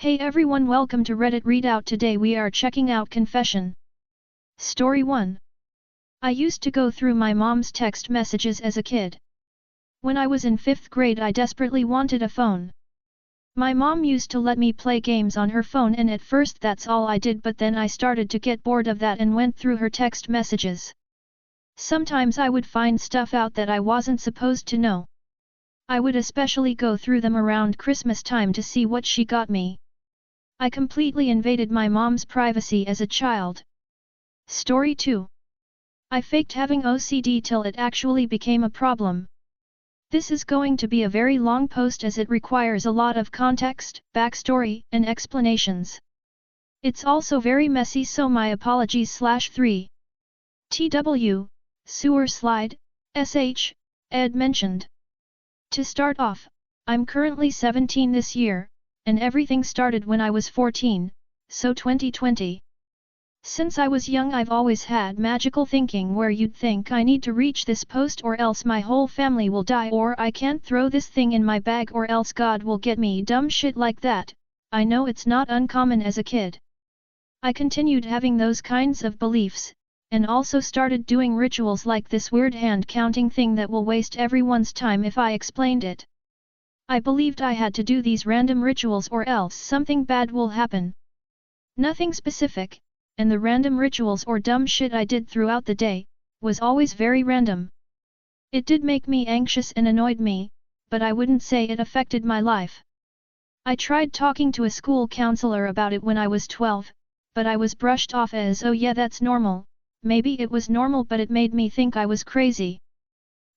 Hey everyone, welcome to Reddit Readout. Today we are checking out Confession. Story 1. I used to go through my mom's text messages as a kid. When I was in 5th grade I desperately wanted a phone. My mom used to let me play games on her phone and at first that's all I did, but then I started to get bored of that and went through her text messages. Sometimes I would find stuff out that I wasn't supposed to know. I would especially go through them around Christmas time to see what she got me. I completely invaded my mom's privacy as a child. Story 2. I faked having OCD till it actually became a problem. This is going to be a very long post as it requires a lot of context, backstory, and explanations. It's also very messy, so my apologies. 3. TW, sewer slide, SH, Ed mentioned. To start off, I'm currently 17 this year, and everything started when I was 14, so 2020. Since I was young I've always had magical thinking where you'd think I need to reach this post or else my whole family will die, or I can't throw this thing in my bag or else God will get me, dumb shit like that. I know it's not uncommon as a kid. I continued having those kinds of beliefs, and also started doing rituals like this weird hand counting thing that will waste everyone's time if I explained it. I believed I had to do these random rituals or else something bad will happen. Nothing specific, and the random rituals or dumb shit I did throughout the day was always very random. It did make me anxious and annoyed me, but I wouldn't say it affected my life. I tried talking to a school counselor about it when I was 12, but I was brushed off as, oh yeah, that's normal. Maybe it was normal, but it made me think I was crazy.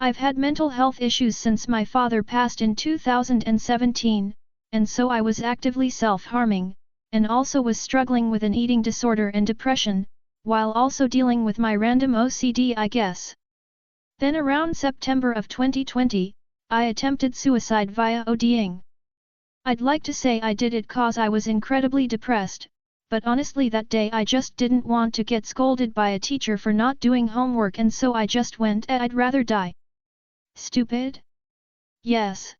I've had mental health issues since my father passed in 2017, and so I was actively self-harming, and also was struggling with an eating disorder and depression, while also dealing with my random OCD, I guess. Then around September of 2020, I attempted suicide via ODing. I'd like to say I did it cause I was incredibly depressed, but honestly that day I just didn't want to get scolded by a teacher for not doing homework, and so I just went, I'd rather die. Stupid? Yes.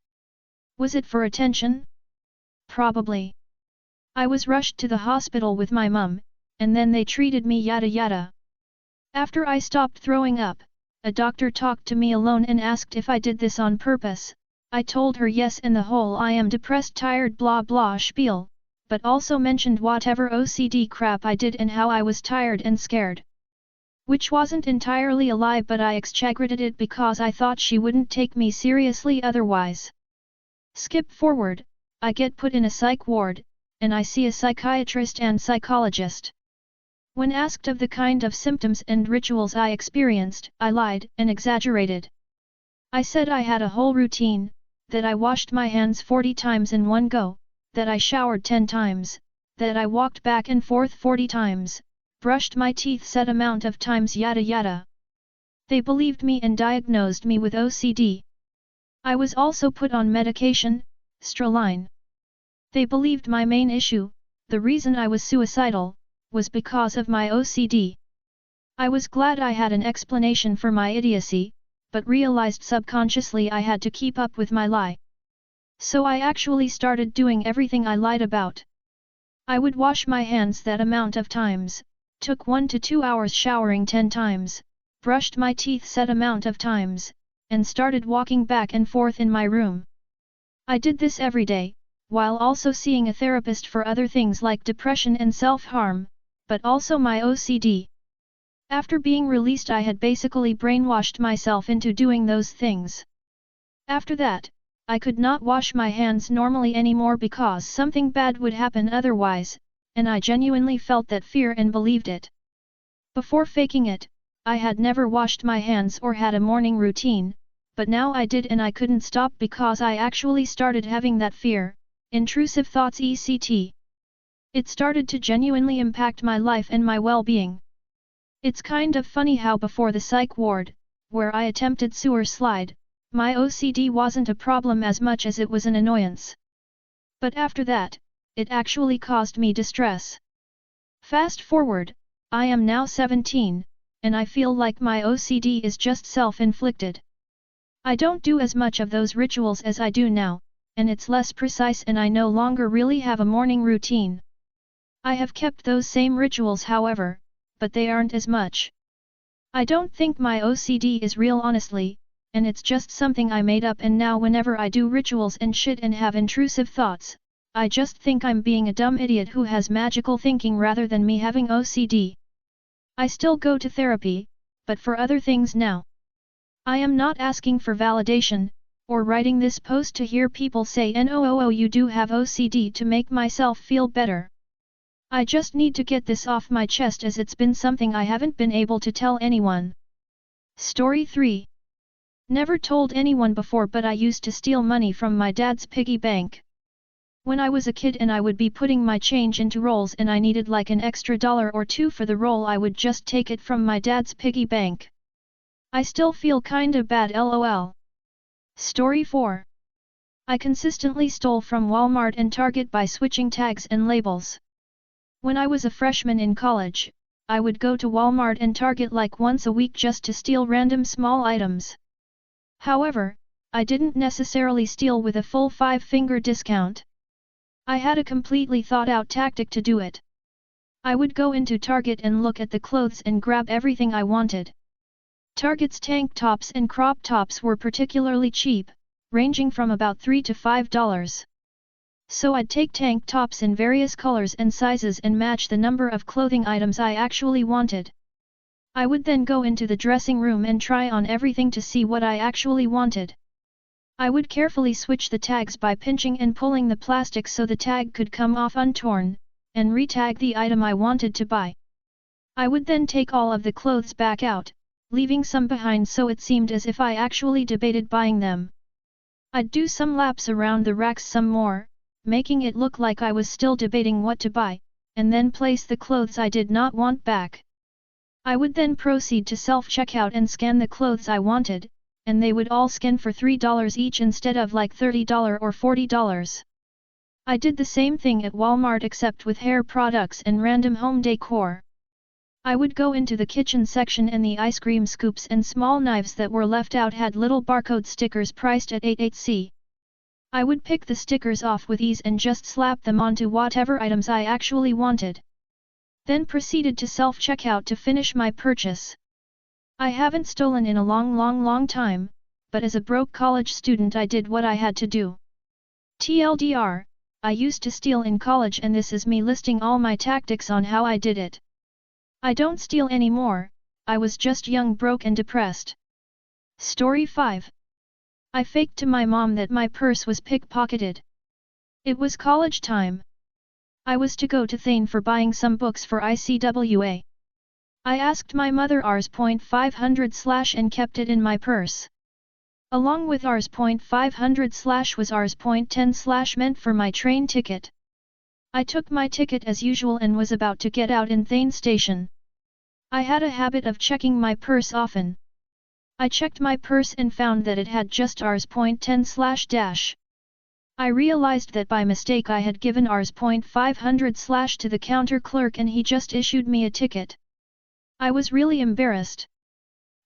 Was it for attention? Probably. I was rushed to the hospital with my mum, and then they treated me yada yada. After I stopped throwing up, a doctor talked to me alone and asked if I did this on purpose. I told her yes, and the whole I am depressed, tired, blah blah spiel, but also mentioned whatever OCD crap I did and how I was tired and scared. Which wasn't entirely a lie, but I exaggerated it because I thought she wouldn't take me seriously otherwise. Skip forward, I get put in a psych ward, and I see a psychiatrist and psychologist. When asked of the kind of symptoms and rituals I experienced, I lied and exaggerated. I said I had a whole routine, that I washed my hands 40 times in one go, that I showered 10 times, that I walked back and forth 40 times, brushed my teeth set amount of times, yada yada. They believed me and diagnosed me with OCD. I was also put on medication, Straline. They believed my main issue, the reason I was suicidal, was because of my OCD. I was glad I had an explanation for my idiocy, but realized subconsciously I had to keep up with my lie. So I actually started doing everything I lied about. I would wash my hands that amount of times, took 1 to 2 hours showering 10 times, brushed my teeth set amount of times, and started walking back and forth in my room. I did this every day, while also seeing a therapist for other things like depression and self-harm, but also my OCD. After being released I had basically brainwashed myself into doing those things. After that, I could not wash my hands normally anymore because something bad would happen otherwise, and I genuinely felt that fear and believed it. Before faking it, I had never washed my hands or had a morning routine, but now I did and I couldn't stop because I actually started having that fear, intrusive thoughts etc. It started to genuinely impact my life and my well-being. It's kind of funny how before the psych ward, where I attempted sewer slide, my OCD wasn't a problem as much as it was an annoyance. But after that, it actually caused me distress. Fast forward, I am now 17, and I feel like my OCD is just self-inflicted. I don't do as much of those rituals as I do now, and it's less precise and I no longer really have a morning routine. I have kept those same rituals however, but they aren't as much. I don't think my OCD is real honestly, and it's just something I made up and now whenever I do rituals and shit and have intrusive thoughts, I just think I'm being a dumb idiot who has magical thinking rather than me having OCD. I still go to therapy, but for other things now. I am not asking for validation, or writing this post to hear people say "No, you do have OCD" to make myself feel better. I just need to get this off my chest as it's been something I haven't been able to tell anyone. Story 3. Never told anyone before but I used to steal money from my dad's piggy bank. When I was a kid and I would be putting my change into rolls and I needed like an extra $1 or $2 for the roll, I would just take it from my dad's piggy bank. I still feel kinda bad lol. Story 4. I consistently stole from Walmart and Target by switching tags and labels. When I was a freshman in college, I would go to Walmart and Target like once a week just to steal random small items. However, I didn't necessarily steal with a full 5-finger discount. I had a completely thought-out tactic to do it. I would go into Target and look at the clothes and grab everything I wanted. Target's tank tops and crop tops were particularly cheap, ranging from about $3 to $5. So I'd take tank tops in various colors and sizes and match the number of clothing items I actually wanted. I would then go into the dressing room and try on everything to see what I actually wanted. I would carefully switch the tags by pinching and pulling the plastic so the tag could come off untorn, and re-tag the item I wanted to buy. I would then take all of the clothes back out, leaving some behind so it seemed as if I actually debated buying them. I'd do some laps around the racks some more, making it look like I was still debating what to buy, and then place the clothes I did not want back. I would then proceed to self-checkout and scan the clothes I wanted, and they would all scan for $3 each instead of like $30 or $40. I did the same thing at Walmart except with hair products and random home decor. I would go into the kitchen section and the ice cream scoops and small knives that were left out had little barcode stickers priced at 88c. I would pick the stickers off with ease and just slap them onto whatever items I actually wanted. Then proceeded to self-checkout to finish my purchase. I haven't stolen in a long time, but as a broke college student I did what I had to do. TLDR, I used to steal in college and this is me listing all my tactics on how I did it. I don't steal anymore, I was just young, broke and depressed. Story 5. I faked to my mom that my purse was pickpocketed. It was college time. I was to go to Thane for buying some books for ICWA. I asked my mother Rs.500/ and kept it in my purse. Along with Rs.500/ was Rs.10/ meant for my train ticket. I took my ticket as usual and was about to get out in Thane station. I had a habit of checking my purse often. I checked my purse and found that it had just Rs.10/. I realized that by mistake I had given Rs.500/ to the counter clerk and he just issued me a ticket. I was really embarrassed.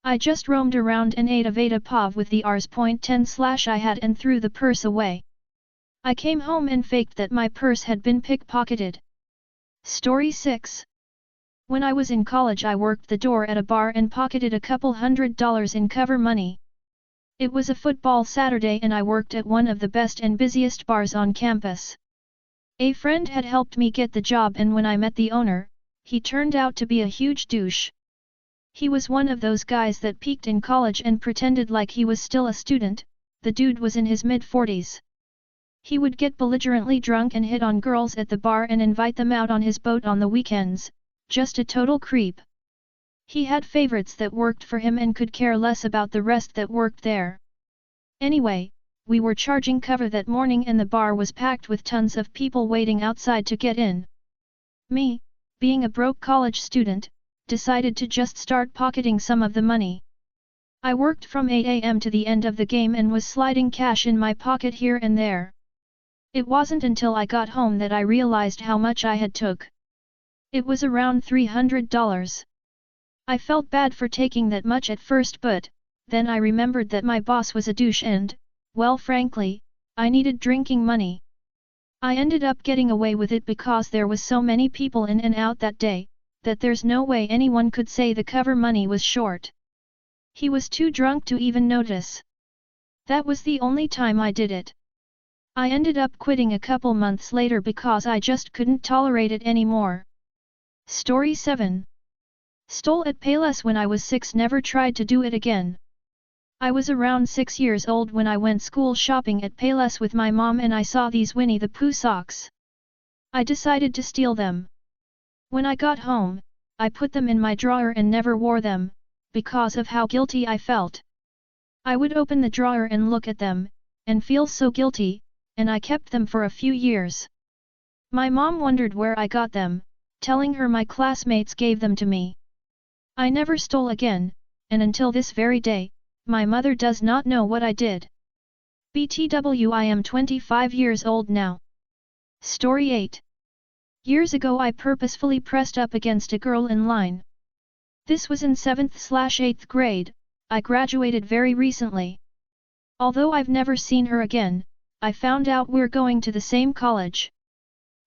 I just roamed around and ate a Vada Pav with the Rs.10/ I had and threw the purse away. I came home and faked that my purse had been pickpocketed. Story 6. When I was in college I worked the door at a bar and pocketed a couple $100 in cover money. It was a football Saturday and I worked at one of the best and busiest bars on campus. A friend had helped me get the job and when I met the owner, he turned out to be a huge douche. He was one of those guys that peaked in college and pretended like he was still a student. The dude was in his mid-40s. He would get belligerently drunk and hit on girls at the bar and invite them out on his boat on the weekends, just a total creep. He had favorites that worked for him and could care less about the rest that worked there. Anyway, we were charging cover that morning and the bar was packed with tons of people waiting outside to get in. Me, being a broke college student, decided to just start pocketing some of the money. I worked from 8 AM to the end of the game and was sliding cash in my pocket here and there. It wasn't until I got home that I realized how much I had took. It was around $300. I felt bad for taking that much at first but, then I remembered that my boss was a douche and, well frankly, I needed drinking money. I ended up getting away with it because there was so many people in and out that day, that there's no way anyone could say the cover money was short. He was too drunk to even notice. That was the only time I did it. I ended up quitting a couple months later because I just couldn't tolerate it anymore. Story 7. Stole at Payless when I was 6. Never tried to do it again. I was around 6 years old when I went school shopping at Payless with my mom and I saw these Winnie the Pooh socks. I decided to steal them. When I got home, I put them in my drawer and never wore them, because of how guilty I felt. I would open the drawer and look at them, and feel so guilty, and I kept them for a few years. My mom wondered where I got them, telling her my classmates gave them to me. I never stole again, and until this very day, my mother does not know what I did. BTW, I am 25 years old now. Story 8. Years ago I purposefully pressed up against a girl in line. This was in 7th/8th grade, I graduated very recently. Although I've never seen her again, I found out we're going to the same college.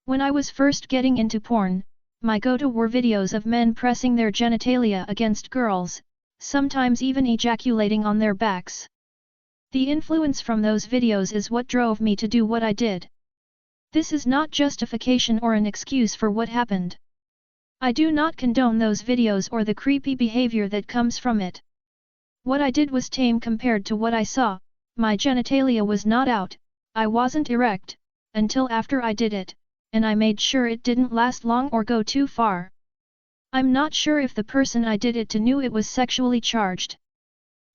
When I was first getting into porn, my go-to were videos of men pressing their genitalia against girls, sometimes even ejaculating on their backs. The influence from those videos is what drove me to do what I did. This is not justification or an excuse for what happened. I do not condone those videos or the creepy behavior that comes from it. What I did was tame compared to what I saw. My genitalia was not out, I wasn't erect, until after I did it, and I made sure it didn't last long or go too far. I'm not sure if the person I did it to knew it was sexually charged.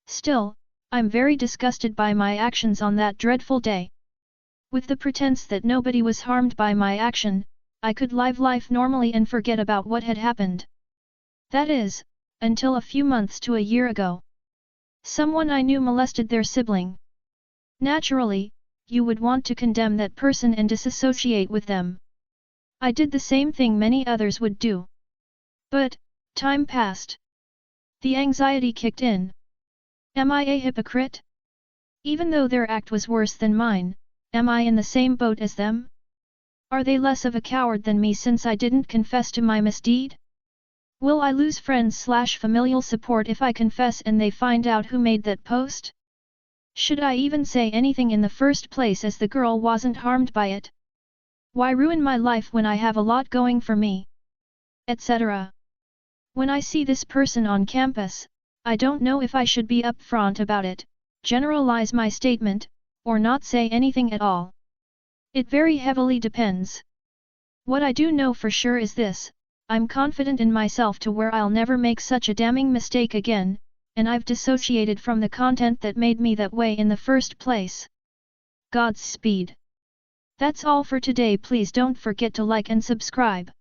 Still, I'm very disgusted by my actions on that dreadful day. With the pretense that nobody was harmed by my action, I could live life normally and forget about what had happened. That is, until a few months to a year ago. Someone I knew molested their sibling. Naturally, you would want to condemn that person and disassociate with them. I did the same thing many others would do. But, time passed. The anxiety kicked in. Am I a hypocrite? Even though their act was worse than mine, am I in the same boat as them? Are they less of a coward than me since I didn't confess to my misdeed? Will I lose friends/familial support if I confess and they find out who made that post? Should I even say anything in the first place as the girl wasn't harmed by it? Why ruin my life when I have a lot going for me? Etc. When I see this person on campus, I don't know if I should be upfront about it, generalize my statement, or not say anything at all. It very heavily depends. What I do know for sure is this: I'm confident in myself to where I'll never make such a damning mistake again, and I've dissociated from the content that made me that way in the first place. Godspeed. That's all for today. Please don't forget to like and subscribe.